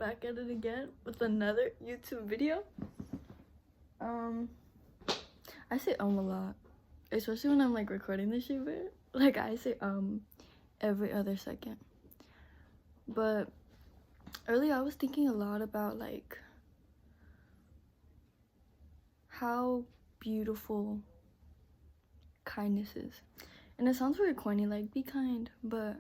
back at it again with another YouTube video. I say a lot, especially when I'm like recording this shit, but like I say every other second. But earlier I was thinking a lot about like how beautiful kindness is. And it sounds very corny, like be kind, but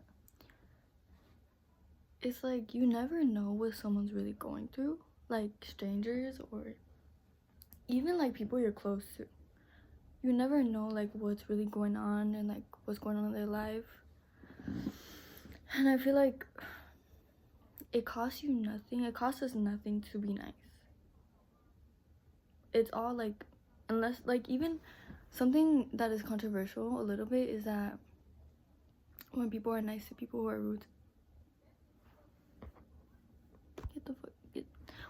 it's like you never know what someone's really going through, like strangers or even like people you're close to. You never know like what's really going on and like what's going on in their life. And I feel like it costs you nothing. It costs us nothing to be nice. It's all like, unless like, even something that is controversial a little bit is that when people are nice to people who are rude,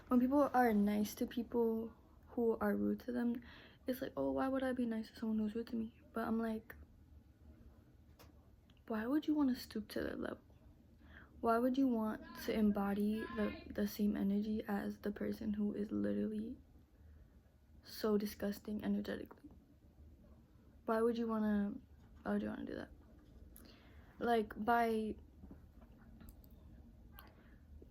when people are nice to people who are rude to them, it's like, oh, why would I be nice to someone who's rude to me? But I'm like, why would you want to stoop to their level? Why would you want to embody the same energy as the person who is literally so disgusting energetically? Why would you want to do that? Like, by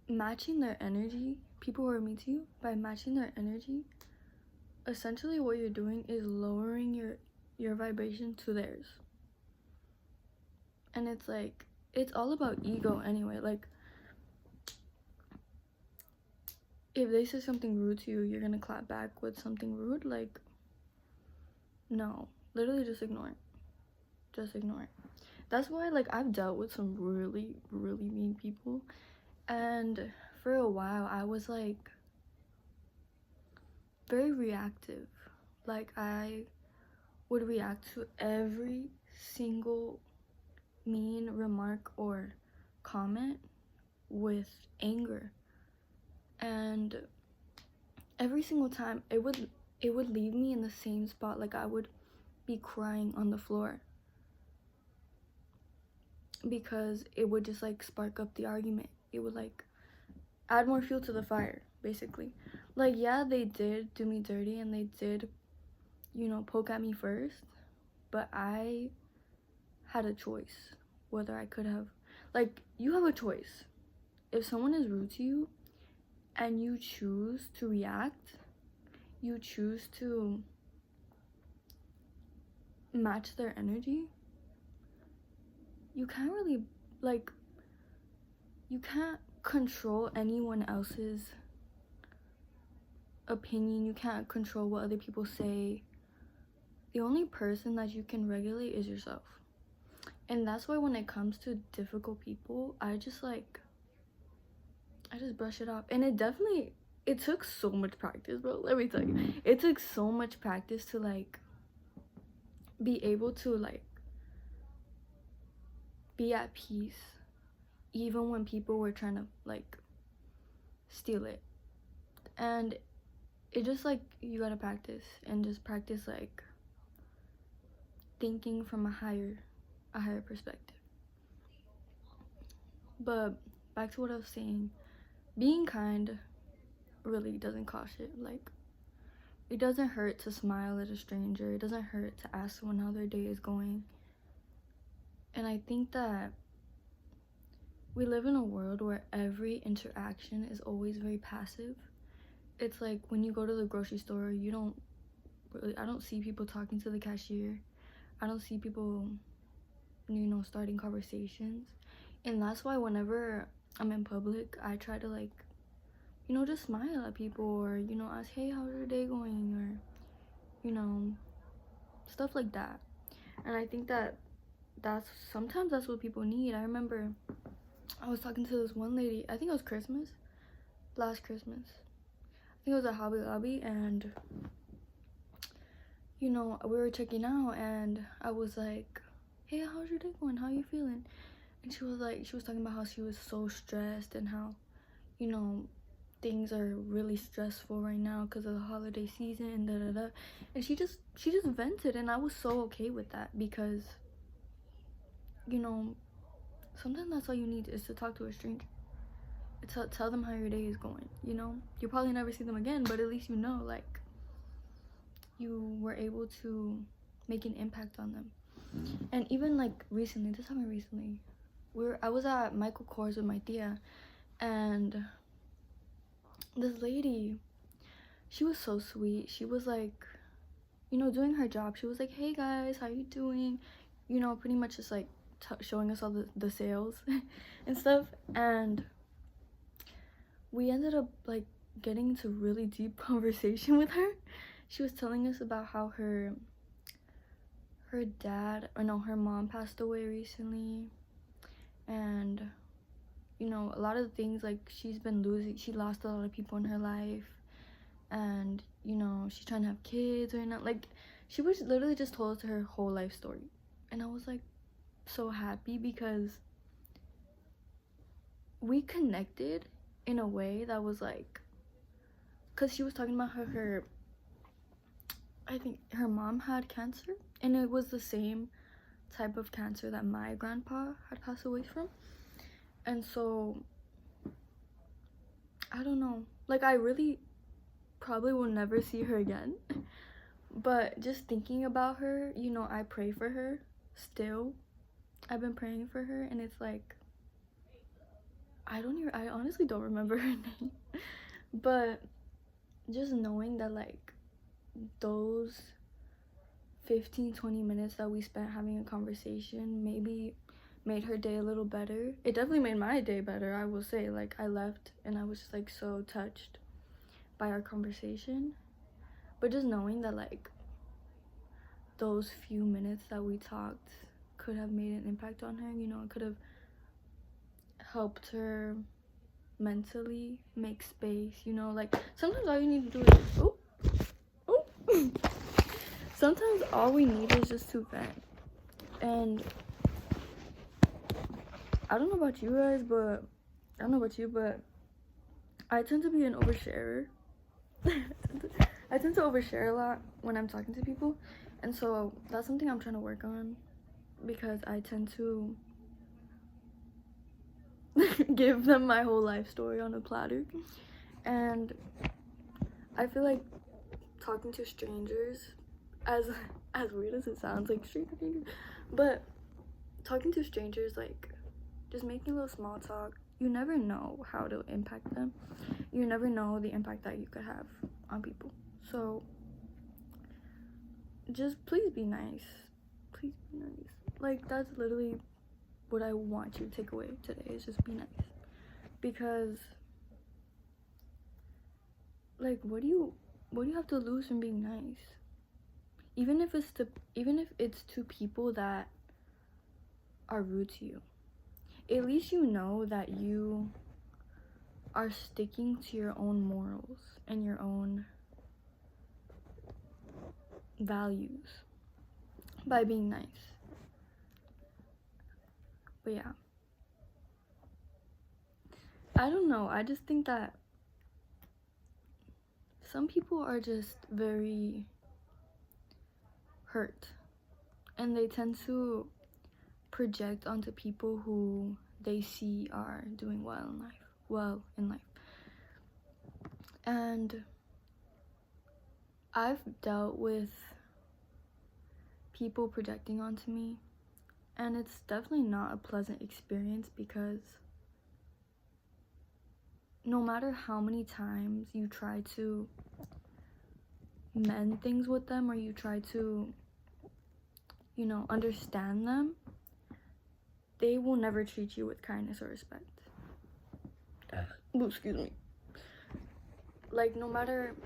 matching their energy, people who are mean to you, by matching their energy, essentially what you're doing is lowering your vibration to theirs. And it's like, it's all about ego anyway. Like, if they say something rude to you, you're gonna clap back with something rude? Like, no, literally just ignore it. Just ignore it. That's why, like, I've dealt with some really mean people, and for a while I was like very reactive. Like, I would react to every single mean remark or comment with anger, and every single time it would leave me in the same spot. Like, I would be crying on the floor because it would just like spark up the argument. It would like add more fuel to the fire, basically. Like, yeah, they did do me dirty and they did, you know, poke at me first, but I had a choice whether I could have, like, you have a choice. If someone is rude to you and you choose to react, you choose to match their energy, you can't really, like, you can't control anyone else's opinion. You can't control what other people say. The only person that you can regulate is yourself. And that's why when it comes to difficult people, I just brush it off. And it took so much practice, bro. Let me tell you, it took so much practice to like be able to like be at peace even when people were trying to like steal it. And it just like, you gotta practice, and just practice like thinking from a higher perspective. But back to what I was saying, being kind really doesn't cost shit. Like, it doesn't hurt to smile at a stranger. It doesn't hurt to ask someone how their day is going. And I think that we live in a world where every interaction is always very passive. It's like when you go to the grocery store, I don't see people talking to the cashier. I don't see people, you know, starting conversations. And that's why whenever I'm in public, I try to like, you know, just smile at people, or, you know, ask, hey, how's your day going, or, you know, stuff like that. And I think that sometimes that's what people need. I remember I was talking to this one lady, I think it was last Christmas. I think it was at Hobby Lobby, and, you know, we were checking out, and I was like, hey, how's your day going? How are you feeling? And she was talking about how she was so stressed, and how, you know, things are really stressful right now because of the holiday season, and and she just vented. And I was so okay with that, because, you know, sometimes that's all you need, is to talk to a stranger. tell them how your day is going, you know. You'll probably never see them again, but at least you know, like, you were able to make an impact on them. And even like recently, this happened recently, I was at Michael Kors with my tia, and this lady, she was so sweet. She was like, you know, doing her job. She was like, hey guys, how you doing, you know, pretty much just like showing us all the sales and stuff. And we ended up like getting into really deep conversation with her. She was telling us about how her mom passed away recently, and you know, a lot of the things, like, she lost a lot of people in her life, and you know, she's trying to have kids right now. Like, she was literally just told us her whole life story, and I was like so happy because we connected in a way that was like, because she was talking about her I think her mom had cancer, and it was the same type of cancer that my grandpa had passed away from. And so I don't know, like, I really probably will never see her again, but just thinking about her, you know, I pray for her still. I've been praying for her, and it's like, I honestly don't remember her name, but just knowing that, like, those 15-20 minutes that we spent having a conversation maybe made her day a little better. It definitely made my day better, I will say. Like, I left and I was just like so touched by our conversation. But just knowing that, like, those few minutes that we talked could have made an impact on her, you know, it could have helped her mentally make space, you know. Like, sometimes all you need to do is sometimes all we need is just to vent. And I don't know about you guys, but I tend to be an oversharer. I tend to overshare a lot when I'm talking to people, and so that's something I'm trying to work on, because I tend to give them my whole life story on a platter. And I feel like talking to strangers, as weird as it sounds, like strangers, but talking to strangers, like, just making a little small talk, you never know how to impact them. You never know the impact that you could have on people. So just please be nice. Please be nice. Like, that's literally what I want you to take away today, is just be nice. Because, like, what do you have to lose from being nice? Even if it's to people that are rude to you, at least you know that you are sticking to your own morals and your own values by being nice. But yeah, I don't know, I just think that some people are just very hurt, and they tend to project onto people who they see are doing well in life. And I've dealt with people projecting onto me, and it's definitely not a pleasant experience, because no matter how many times you try to mend things with them, or you try to, you know, understand them, they will never treat you with kindness or respect. Excuse me. Like, no matter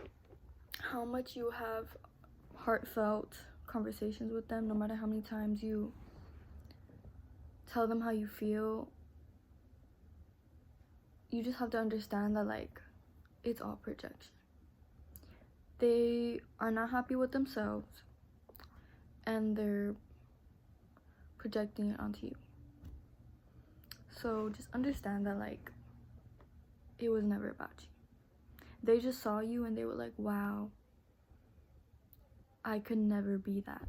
how much you have heartfelt conversations with them, no matter how many times you tell them how you feel, you just have to understand that, like, it's all projection. They are not happy with themselves, and they're projecting it onto you. So just understand that, like, it was never about you. They just saw you and they were like, wow, I could never be that.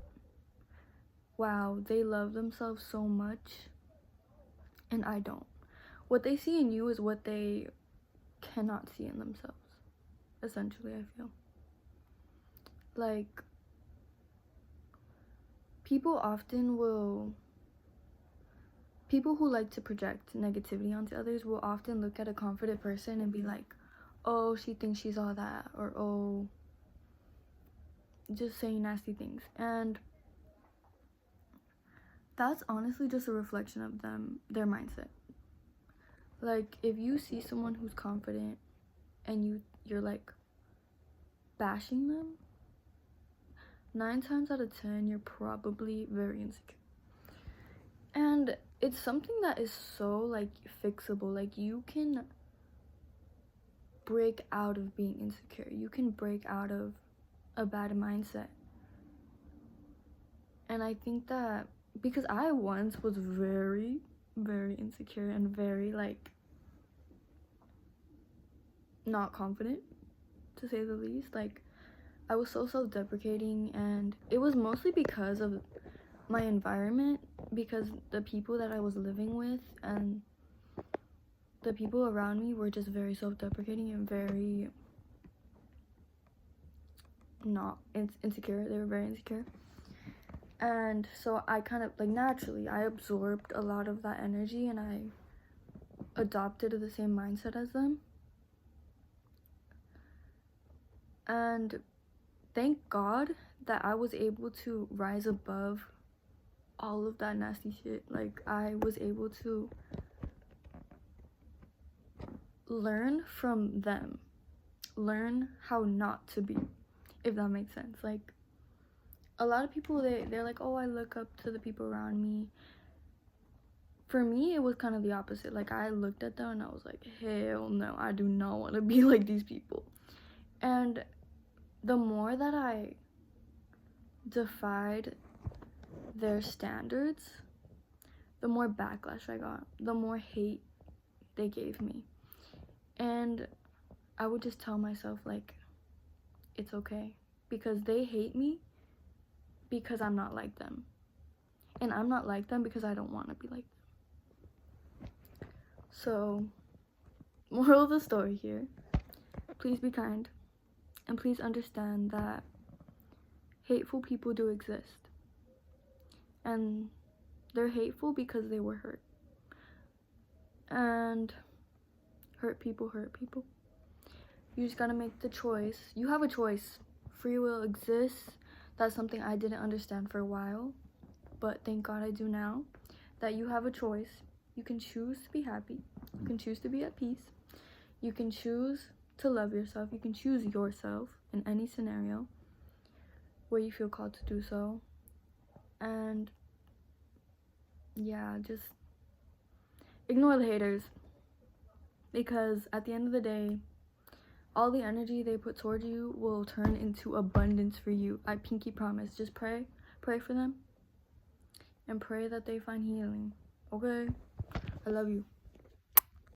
Wow, they love themselves so much and I don't. What they see in you is what they cannot see in themselves, essentially. I feel like people who like to project negativity onto others will often look at a confident person and be like, oh, she thinks she's all that, or oh, just saying nasty things. And that's honestly just a reflection of their mindset. Like, if you see someone who's confident and you're like bashing them, 9 times out of 10 you're probably very insecure. And it's something that is so like fixable. Like, you can break out of being insecure, you can break out of a bad mindset. And I think that because I once was very, very insecure and very like not confident, to say the least. Like, I was so self-deprecating, and it was mostly because of my environment, because the people that I was living with and the people around me were just very self-deprecating and very not insecure. They were very insecure. And so I kind of like naturally I absorbed a lot of that energy and I adopted the same mindset as them. And thank God that I was able to rise above all of that nasty shit. Like, I was able to learn from them, learn how not to be, if that makes sense. Like, a lot of people, they're like, oh, I look up to the people around me. For me, it was kind of the opposite. Like, I looked at them and I was like, hell no, I do not want to be like these people. And the more that I defied their standards, the more backlash I got, the more hate they gave me. And I would just tell myself, like, it's okay, because they hate me because I'm not like them, and I'm not like them because I don't want to be like them. So, moral of the story here, please be kind, and please understand that hateful people do exist, and they're hateful because they were hurt, and hurt people. You just gotta make the choice. You have a choice. Free will exists. That's something I didn't understand for a while, but thank God I do now. That you have a choice. You can choose to be happy. You can choose to be at peace. You can choose to love yourself. You can choose yourself in any scenario where you feel called to do so. And yeah, just ignore the haters, because at the end of the day, all the energy they put towards you will turn into abundance for you. I pinky promise. Just pray for them, and pray that they find healing. Okay? I love you.